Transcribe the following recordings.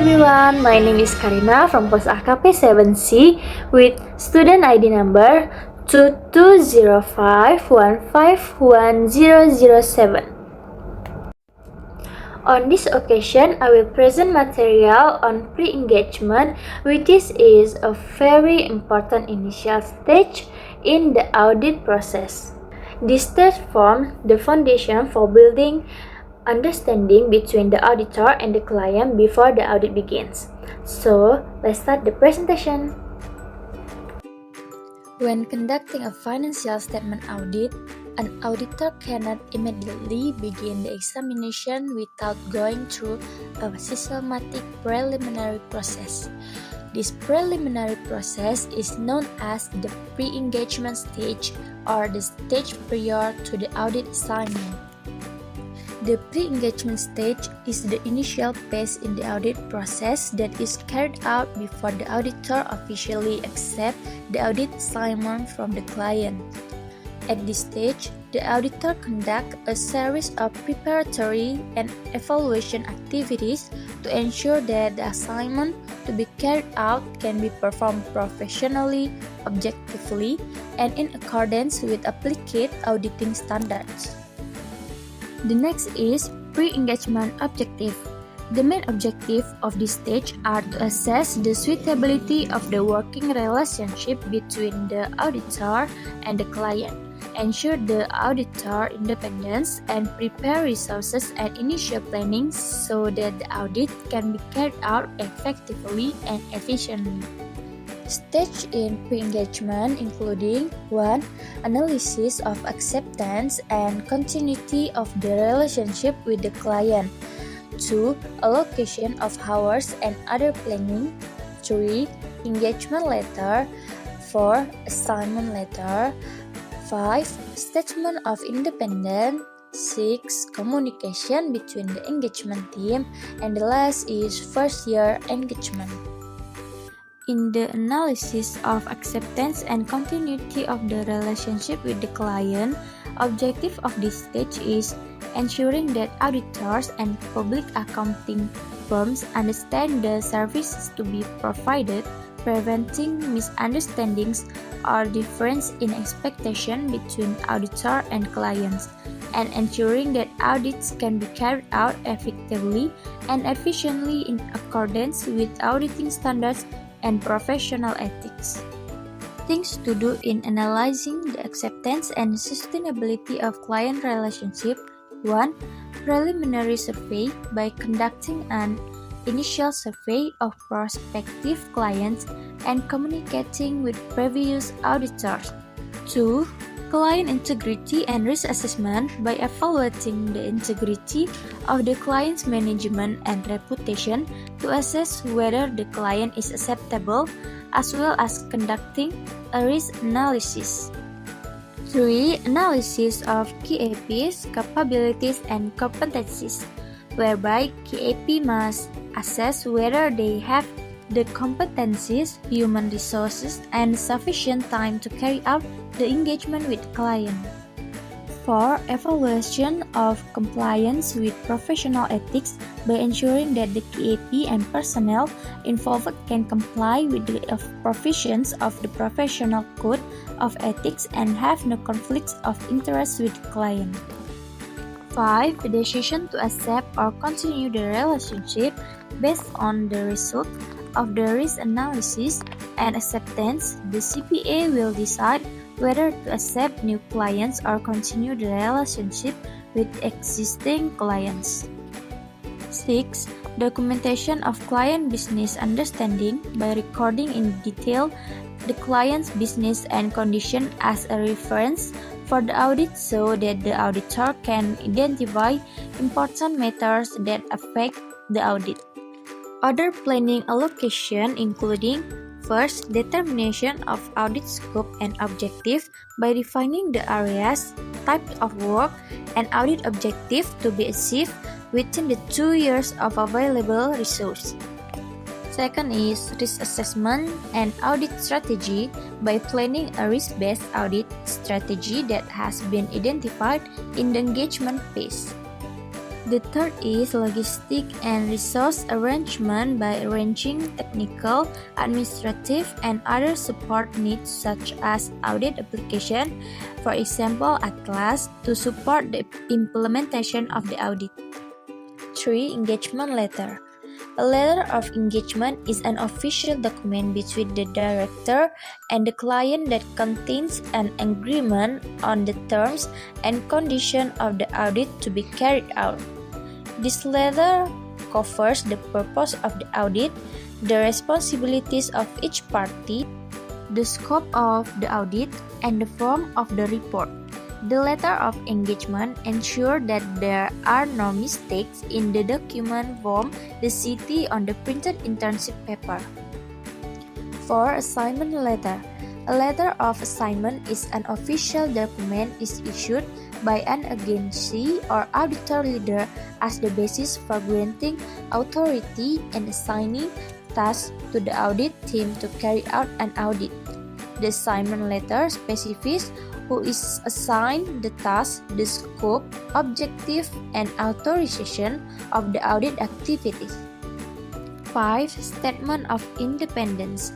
everyone, my name is Karina from Pos AKP 7C with student ID number 2205151007. On this occasion, I will present material on pre-engagement, which is a very important initial stage in the audit process. This stage forms the foundation for building understanding between the auditor and the client before the audit begins. So, let's start the presentation. When conducting a financial statement audit, an auditor cannot immediately begin the examination without going through a systematic preliminary process. This preliminary process is known as the pre-engagement stage or the stage prior to the audit assignment. The pre-engagement stage is the initial phase in the audit process that is carried out before the auditor officially accepts the audit assignment from the client. At this stage, the auditor conducts a series of preparatory and evaluation activities to ensure that the assignment to be carried out can be performed professionally, objectively, and in accordance with applicable auditing standards. The next is pre-engagement objective. The main objective of this stage are to assess the suitability of the working relationship between the auditor and the client, ensure the auditor independence, and prepare resources and initial planning so that the audit can be carried out effectively and efficiently. Stage in pre-engagement including 1. Analysis of acceptance and continuity of the relationship with the client. 2. Allocation of hours and other planning. 3. Engagement letter. 4. Assignment letter. 5. Statement of independence. 6. Communication between the engagement team. And the last is first year engagement. In the analysis of acceptance and continuity of the relationship with the client, objective of this stage is ensuring that auditors and public accounting firms understand the services to be provided, preventing misunderstandings or difference in expectation between auditor and clients, and ensuring that audits can be carried out effectively and efficiently in accordance with auditing standards and professional ethics. Things to do in analyzing the acceptance and sustainability of client relationship. 1. Preliminary survey by conducting an initial survey of prospective clients and communicating with previous auditors. 2. Client integrity and risk assessment by evaluating the integrity of the client's management and reputation to assess whether the client is acceptable, as well as conducting a risk analysis. 3. Analysis of KAPs, capabilities and competencies, whereby KAP must assess whether they have the competencies, human resources, and sufficient time to carry out the engagement with client. 4. Evaluation of compliance with professional ethics by ensuring that the KAP and personnel involved can comply with the provisions of the professional code of ethics and have no conflicts of interest with the client. 5. The decision to accept or continue the relationship based on the result of the risk analysis and acceptance. The CPA will decide whether to accept new clients or continue the relationship with existing clients. 6. Documentation of client business understanding by recording in detail the client's business and condition as a reference for the audit so that the auditor can identify important matters that affect the audit. Other planning allocation including: first, determination of audit scope and objective by defining the areas, types of work, and audit objective to be achieved within the 2 years of available resource. Second is risk assessment and audit strategy by planning a risk-based audit strategy that has been identified in the engagement phase. The third is logistic and resource arrangement by arranging technical, administrative, and other support needs such as audit application, for example at Kelas, to support the implementation of the audit. 3. Engagement letter. A letter of engagement is an official document between the director and the client that contains an agreement on the terms and conditions of the audit to be carried out. This letter covers the purpose of the audit, the responsibilities of each party, the scope of the audit, and the form of the report. The letter of engagement ensures that there are no mistakes in the document from the city on the printed internship paper. 4. Assignment letter. A letter of assignment is an official document issued by an agency or auditor leader as the basis for granting authority and assigning tasks to the audit team to carry out an audit. The assignment letter specifies who is assigned the task, the scope, objective, and authorization of the audit activities. 5. Statement of Independence.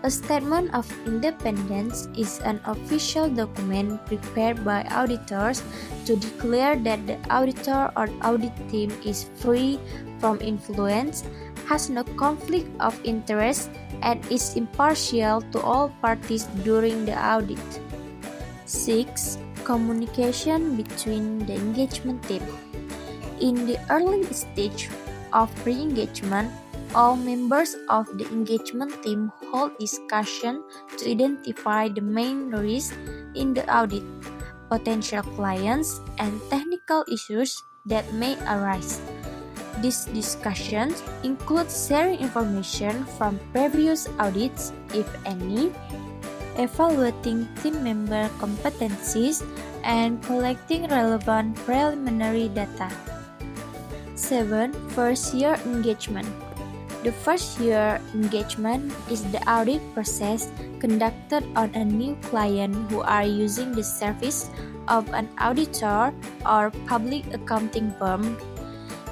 A statement of independence is an official document prepared by auditors to declare that the auditor or audit team is free from influence, has no conflict of interest, and is impartial to all parties during the audit. 6. Communication between the engagement team. In the early stage of pre-engagement, all members of the engagement team hold discussion to identify the main risks in the audit, potential clients, and technical issues that may arise. These discussions include sharing information from previous audits, if any, evaluating team member competencies, and collecting relevant preliminary data. 7. First-year engagement. The first-year engagement is the audit process conducted on a new client who are using the service of an auditor or public accounting firm.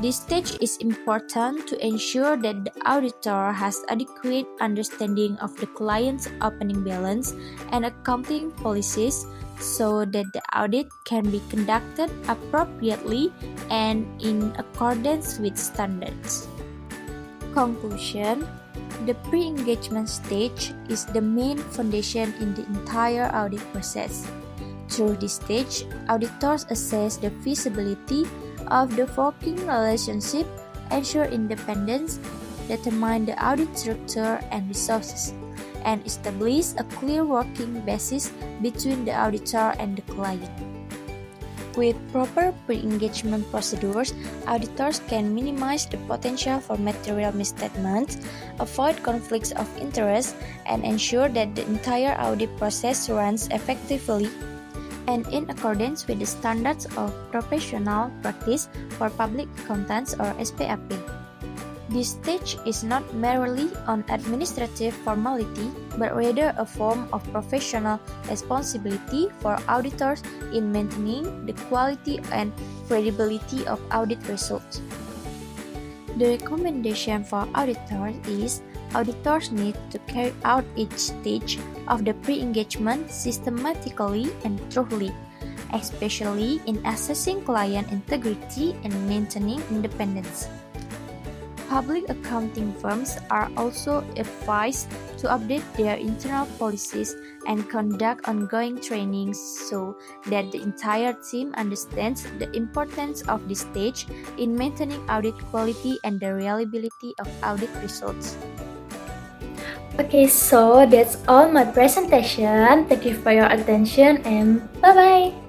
This stage is important to ensure that the auditor has adequate understanding of the client's opening balance and accounting policies so that the audit can be conducted appropriately and in accordance with standards. Conclusion. The pre-engagement stage is the main foundation in the entire audit process. Through this stage, auditors assess the feasibility of the working relationship, ensure independence, determine the audit structure and resources, and establish a clear working basis between the auditor and the client. With proper pre-engagement procedures, auditors can minimize the potential for material misstatements, avoid conflicts of interest, and ensure that the entire audit process runs effectively and in accordance with the standards of professional practice for public accountants or SPAP. This stage is not merely an administrative formality, but rather a form of professional responsibility for auditors in maintaining the quality and credibility of audit results. The recommendation for auditors is auditors need to carry out each stage of the pre-engagement systematically and thoroughly, especially in assessing client integrity and maintaining independence. Public accounting firms are also advised to update their internal policies and conduct ongoing trainings so that the entire team understands the importance of this stage in maintaining audit quality and the reliability of audit results. Okay, so that's all my presentation. Thank you for your attention and bye-bye.